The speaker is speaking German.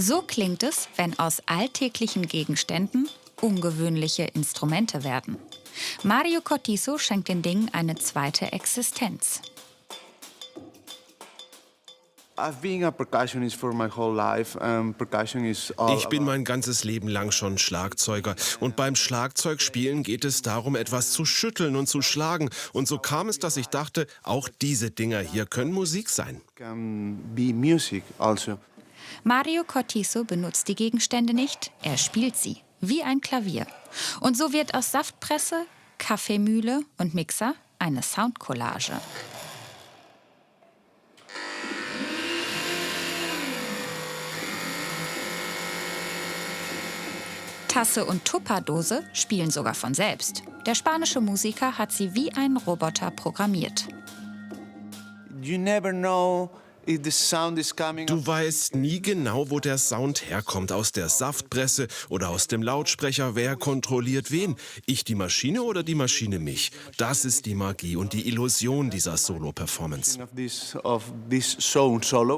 So klingt es, wenn aus alltäglichen Gegenständen ungewöhnliche Instrumente werden. Mario Cortizo schenkt den Dingen eine zweite Existenz. I've been a percussionist for my whole life. Percussion is all Ich bin about mein ganzes Leben lang schon Schlagzeuger. Und beim Schlagzeugspielen geht es darum, etwas zu schütteln und zu schlagen. Und so kam es, dass ich dachte, auch diese Dinger hier können Musik sein. can be music also. Mario Cortizo benutzt die Gegenstände nicht, er spielt sie, wie ein Klavier. Und so wird aus Saftpresse, Kaffeemühle und Mixer eine Soundcollage. Tasse und Tupperdose spielen sogar von selbst. Der spanische Musiker hat sie wie ein Roboter programmiert. You never know if the sound is coming. Du weißt nie genau, wo der Sound herkommt. Aus der Saftpresse oder aus dem Lautsprecher. Wer kontrolliert wen? Ich die Maschine oder die Maschine mich? Das ist die Magie und die Illusion dieser Solo-Performance. Of this sound solo.